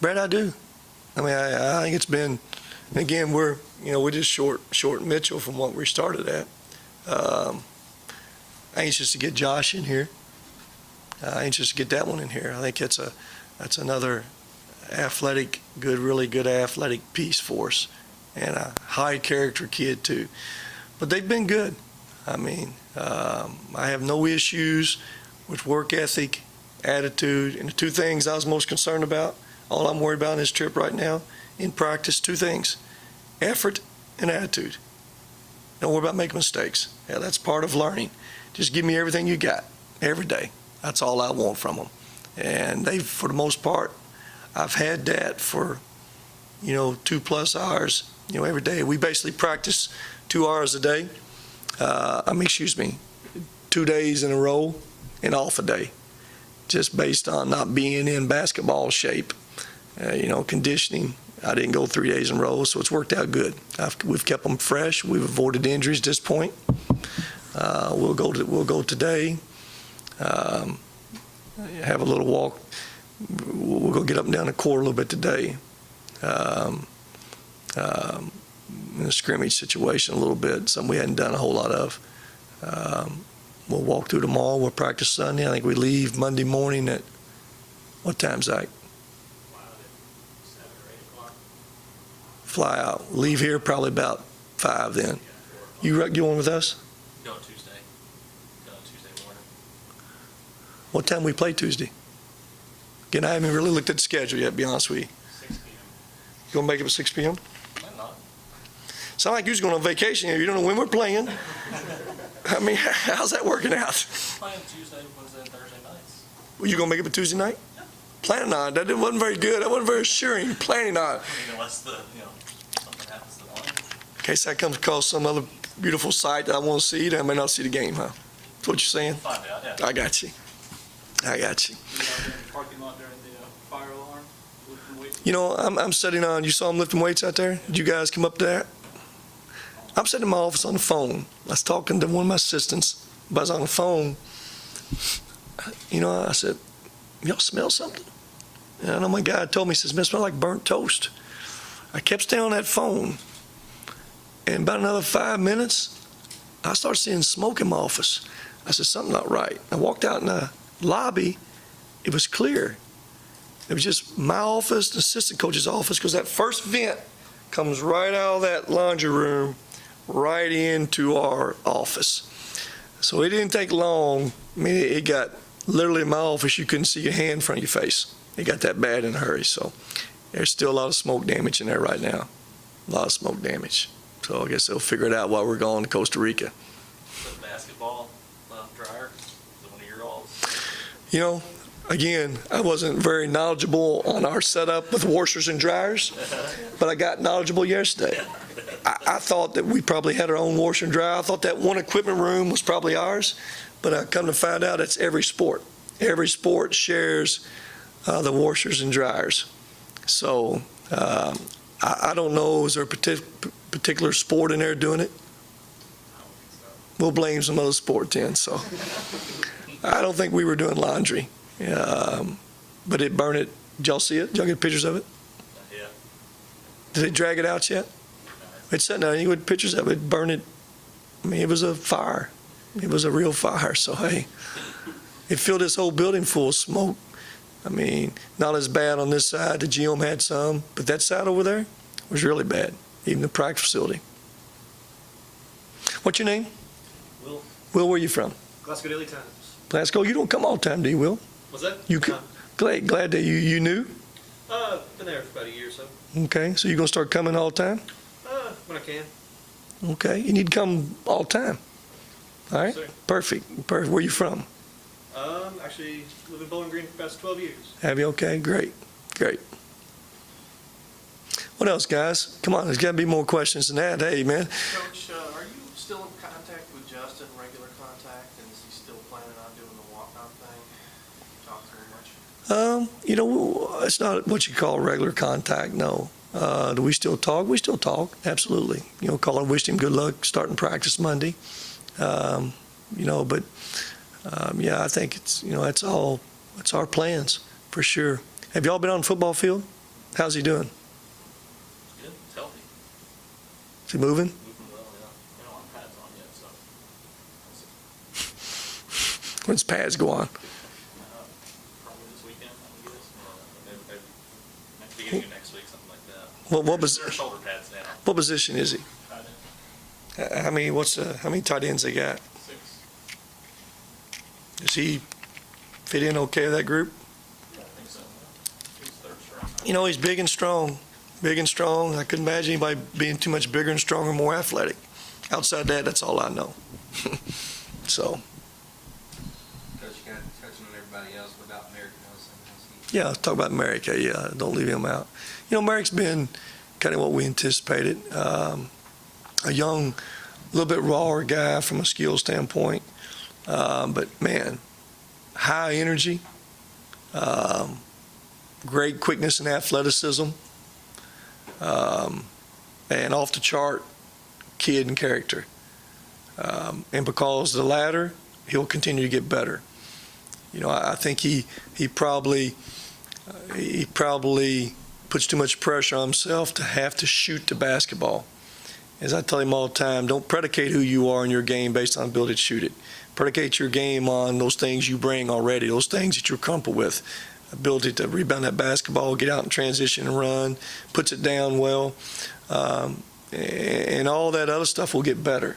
Brad, I do. I mean, I think it's been, again, we're just short Mitchell from what we started at. Anxious to get Josh in here. Anxious to get that one in here. I think that's another really good athletic piece for us, and a high character kid too. But they've been good. I mean, I have no issues with work ethic, attitude, and the two things I was most concerned about, all I'm worried about in this trip right now, in practice, two things: effort and attitude. Don't worry about making mistakes. Yeah, that's part of learning. Just give me everything you got every day. That's all I want from them. And they, for the most part, I've had that for, 2+ hours, every day. We basically practice 2 hours a day. 2 days in a row and off a day, just based on not being in basketball shape. Conditioning. I didn't go 3 days in a row, so it's worked out good. We've kept them fresh. We've avoided injuries at this point. We'll go today. Have a little walk. We'll go get up and down the court a little bit today. In a scrimmage situation a little bit, something we hadn't done a whole lot of. We'll walk through tomorrow. We'll practice Sunday. I think we leave Monday morning at, what time, Zach? 7 or 8 o'clock. Fly out. Leave here probably about 5 then. You going with us? Go on Tuesday. Go on Tuesday morning. What time we play Tuesday? Again, I haven't really looked at the schedule yet, to be honest with you. 6 p.m. You gonna make it at 6 p.m.? Might not. Sound like you're going on vacation here. You don't know when we're playing. I mean, how's that working out? Playing Tuesday, Wednesday, and Thursday nights. Well, you gonna make it for Tuesday night? Yeah. Planning on it. That wasn't very good. That wasn't very assuring. You're planning on it. Unless something happens to the line. In case that comes across some other beautiful sight that I want to see, then I may not see the game, huh? That's what you're saying? We'll find out, yeah. I got you. You out there in the parking lot during the fire alarm, lifting weights? I'm sitting on, you saw him lifting weights out there? Did you guys come up to that? I'm sitting in my office on the phone. I was talking to one of my assistants, but I was on the phone. I said, y'all smell something? And I know my guy told me, he says, man, it smells like burnt toast. I kept staying on that phone. And about another 5 minutes, I started seeing smoke in my office. I said, something's not right. I walked out in the lobby. It was clear. It was just my office, the assistant coach's office, because that first vent comes right out of that laundry room, right into our office. So it didn't take long. I mean, it got literally in my office, you couldn't see your hand in front of your face. It got that bad in a hurry. So there's still a lot of smoke damage in there right now. A lot of smoke damage. So I guess they'll figure it out while we're going to Costa Rica. The basketball dryer, the one of your alls. Again, I wasn't very knowledgeable on our setup with washers and dryers, but I got knowledgeable yesterday. I thought that we probably had our own washer and dryer. I thought that one equipment room was probably ours, but I come to find out it's every sport. Every sport shares the washers and dryers. So I don't know, is there a particular sport in there doing it? We'll blame some other sport then. So I don't think we were doing laundry. But it burned it. Did y'all see it? Did y'all get pictures of it? Yeah. Did they drag it out yet? It's sitting there. You had pictures of it. Burned it. I mean, it was a fire. It was a real fire. So, hey, it filled this whole building full of smoke. I mean, not as bad on this side. The GM had some, but that side over there was really bad, even the practice facility. What's your name? Will. Will, where are you from? Glasgow Daily Times. Glasgow. You don't come all the time, do you, Will? Was that? You glad that you knew? Been there for about a year or so. Okay, so you're going to start coming all the time? When I can. Okay, you need to come all the time. All right, Yes, sir. perfect. Where are you from? Actually lived in Bowling Green for the past 12 years. Have you? Okay, great. What else, guys? Come on, there's got to be more questions than that. Hey, man. Coach, are you still in contact with Justin, regular contact, and is he still planning on doing the walk-on thing? Talk to him much? It's not what you call regular contact, no. Do we still talk? We still talk, absolutely. Call and wish him good luck starting practice Monday. I think it's our plans for sure. Have y'all been on the football field? How's he doing? Good, it's healthy, Is he moving? moving well, yeah. We don't have pads on yet, so. When's pads go on? Probably this weekend, I guess. Maybe next beginning of next week, something like that. What They're shoulder pads now. What position is he? Tight end. How many tight ends they got? 6. Does he fit in okay with that group? Yeah, I think so. He's third string. You know, he's big and strong. Big and strong. I couldn't imagine anybody being too much bigger and stronger, more athletic. Outside that, that's all I know. So, Coach, you kind of touching on everybody else. What about Merrick Nelson? How's yeah, let's talk about Merrick. Yeah, don't leave him out. You know, Merrick's been kind of what we anticipated. A young, a little bit rawer guy from a skill standpoint. But, man, high energy, great quickness and athleticism, and off the chart kid and character. And because of the latter, he'll continue to get better. You know, I think he probably puts too much pressure on himself to have to shoot the basketball. As I tell him all the time, don't predicate who you are in your game based on ability to shoot it. Predicate your game on those things you bring already, those things that you're comfortable with. Ability to rebound that basketball, get out in transition and run, puts it down well. And all that other stuff will get better.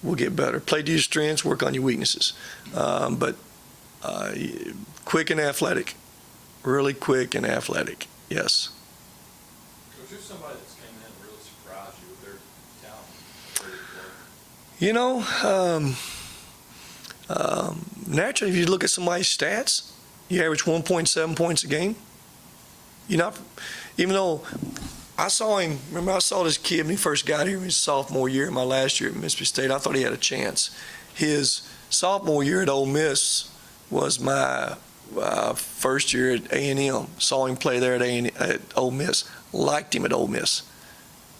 Will get better. Play to your strengths, work on your weaknesses. But quick and athletic. Really quick and athletic. Yes. Coach, who's somebody that's came in and really surprised you with their talent? You know, naturally, if you look at somebody's stats, you average 1.7 points a game. Even though I saw this kid when he first got here in his sophomore year, my last year at Mississippi State. I thought he had a chance. His sophomore year at Ole Miss was my first year at A&M. Saw him play there at Ole Miss. Liked him at Ole Miss.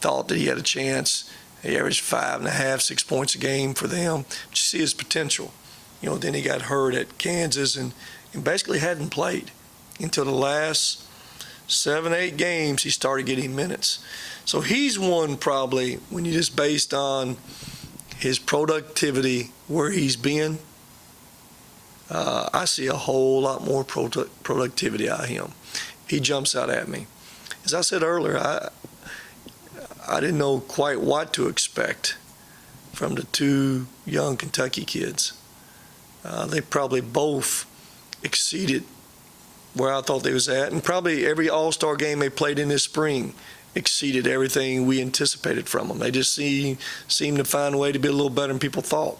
Thought that he had a chance. He averaged 5.5, 6 points a game for them. But you see his potential. You know, then he got hurt at Kansas and basically hadn't played until the last 7, 8 games. He started getting minutes. So he's one probably when you just based on his productivity where he's been. I see a whole lot more productivity out of him. He jumps out at me. As I said earlier, I didn't know quite what to expect from the two young Kentucky kids. They probably both exceeded where I thought they was at, and probably every All-Star game they played in this spring exceeded everything we anticipated from them. They just seem to find a way to be a little better than people thought.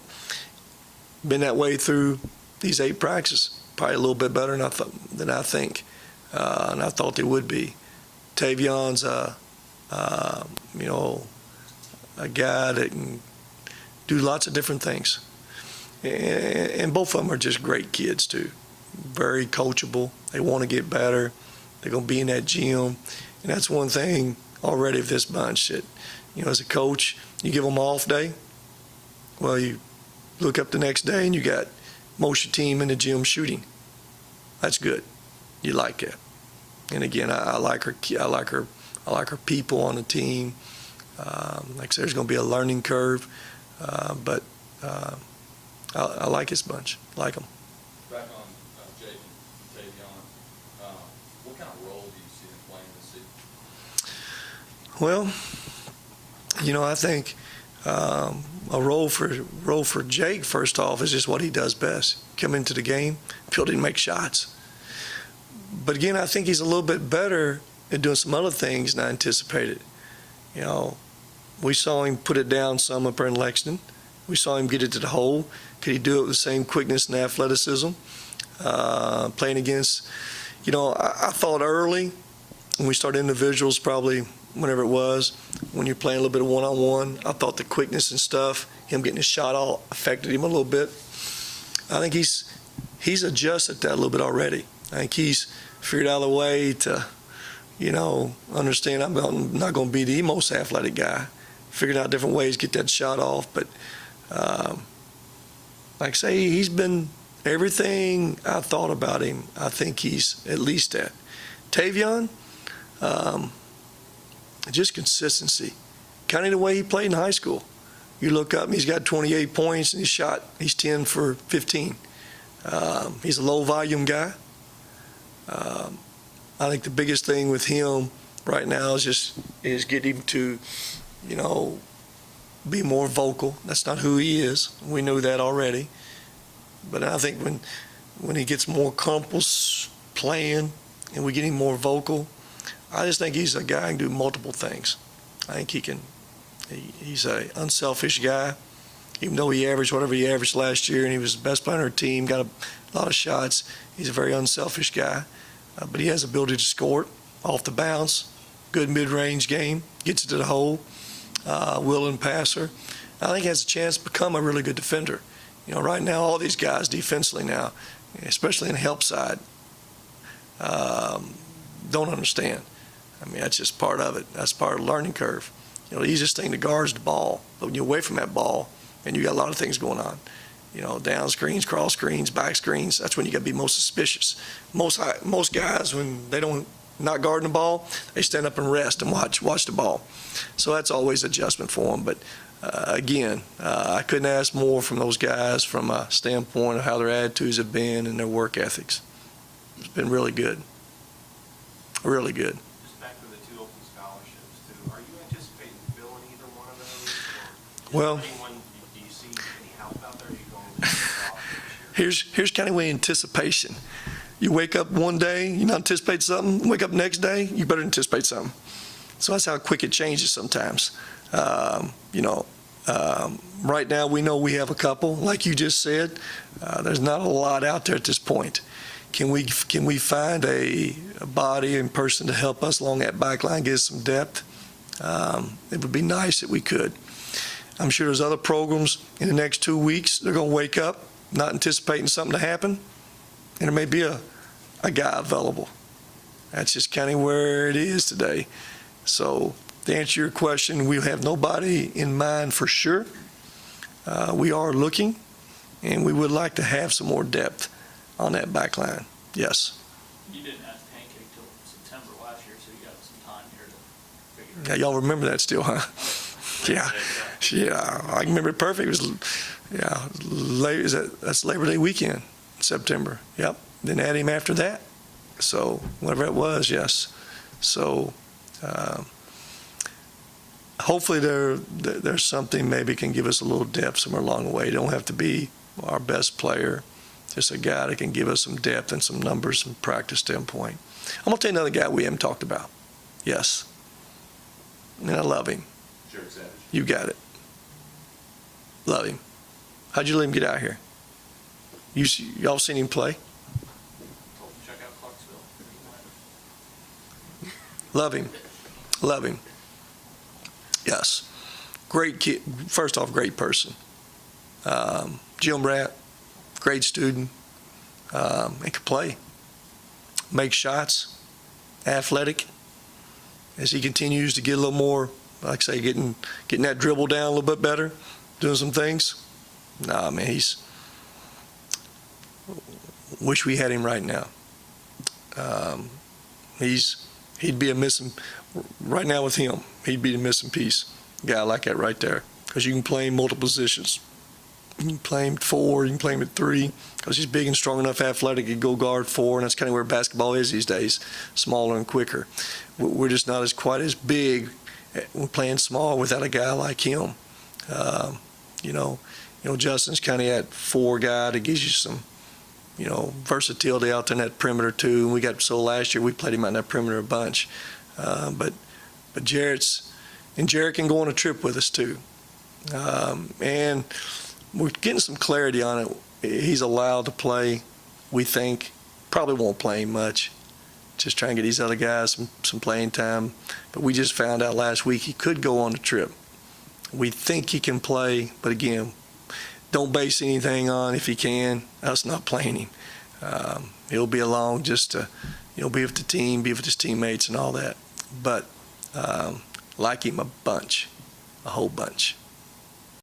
Been that way through these 8 practices, probably a little bit better than I think, and I thought they would be. Tavion's a guy that can do lots of different things. And both of them are just great kids, too. Very coachable. They want to get better. They're going to be in that gym. And that's one thing already of this bunch that, you know, as a coach, you give them an off day. Well, you look up the next day and you got most of your team in the gym shooting. That's good. You like that. And again, I like her. I like her people on the team. Like I said, there's going to be a learning curve, but I like this bunch. Like them. Back on Jake and Tavion, what kind of role do you see them playing this season? Well, you know, I think a role for Jake, first off, is just what he does best. Come into the game, field and make shots. But again, I think he's a little bit better at doing some other things than I anticipated. You know, we saw him put it down some up there in Lexington. We saw him get it to the hole. Could he do it with the same quickness and athleticism? Playing against, you know, I thought early when we started individuals, probably whenever it was, when you're playing a little bit of one-on-one, I thought the quickness and stuff, him getting his shot all affected him a little bit. I think he's adjusted that a little bit already. I think he's figured out a way to, you know, understand I'm not going to be the most athletic guy. Figured out different ways to get that shot off. But like I say, he's been everything I thought about him. I think he's at least that. Tavion, Just consistency. Kind of the way he played in high school. You look up and he's got 28 points and he's 10 for 15. He's a low volume guy. I think the biggest thing with him right now is get him to, be more vocal. That's not who he is. We knew that already. But I think when he gets more comfortable playing and we get him more vocal, I just think he's a guy who can do multiple things. I think he's an unselfish guy. Even though he averaged whatever he averaged last year and he was the best player on our team, got a lot of shots, he's a very unselfish guy. But he has the ability to score it off the bounce, good mid-range game, gets it to the hole, willing passer. I think he has a chance to become a really good defender. Right now, all these guys defensively now, especially in the help side, don't understand. I mean, that's just part of it. That's part of the learning curve. The easiest thing to guard is the ball. But when you're away from that ball, and you got a lot of things going on, down screens, cross screens, back screens, that's when you got to be most suspicious. Most guys, when they don't not guarding the ball, they stand up and rest and watch the ball. So that's always adjustment for them. But again, I couldn't ask more from those guys from a standpoint of how their attitudes have been and their work ethics. It's been really good. Really good. Just back to the 2 open scholarships too. Are you anticipating filling either one of those? Well, Do you see any help out there? Are you going with this year? here's kind of way anticipation. You wake up one day, you not anticipate something. Wake up next day, you better anticipate something. So that's how quick it changes sometimes. Right now we know we have a couple, like you just said. There's not a lot out there at this point. Can we find a body and person to help us along that back line, get us some depth? It would be nice if we could. I'm sure there's other programs in the next 2 weeks. They're going to wake up, not anticipating something to happen, and there may be a guy available. That's just kind of where it is today. So to answer your question, we have nobody in mind for sure. We are looking, and we would like to have some more depth on that back line. Yes. You didn't have Pancake till September last year, so you got some time here to figure it Yeah, out. y'all remember that still, huh? Yeah, I remember it perfect. It was, that's Labor Day weekend, September. Yep. Then add him after that. So whatever it was, yes. So hopefully there's something maybe can give us a little depth somewhere along the way. It don't have to be our best player, just a guy that can give us some depth and some numbers from practice standpoint. I'm going to tell you another guy we haven't talked about. Yes. And I love him. Jared Savage. You got it. Love him. How'd you let him get out here? Y'all seen him play? Told him to check out Clarksville. Love him. Love him. Yes. Great kid. First off, great person. Gym rat, great student. He could play. Make shots. Athletic. As he continues to get a little more, like I say, getting that dribble down a little bit better, doing some things. Nah, man, wish we had him right now. He'd be a missing, right now with him, he'd be the missing piece. Guy like that right there. Because you can play him multiple positions. You can play him 4, you can play him at 3, because he's big and strong enough, athletic, he can go guard 4, and that's kind of where basketball is these days, smaller and quicker. We're just not quite as big. We're playing small without a guy like him. Justin's kind of that 4 guy that gives you some, versatility out there in that perimeter too. And last year we played him out in that perimeter a bunch. But Jared can go on a trip with us too. And we're getting some clarity on it. He's allowed to play, we think. Probably won't play much. Just trying to get these other guys some playing time. But we just found out last week he could go on the trip. We think he can play, but again, don't base anything on if he can, us not playing him. He'll be along just to, be with the team, be with his teammates and all that. But like him a bunch, a whole bunch.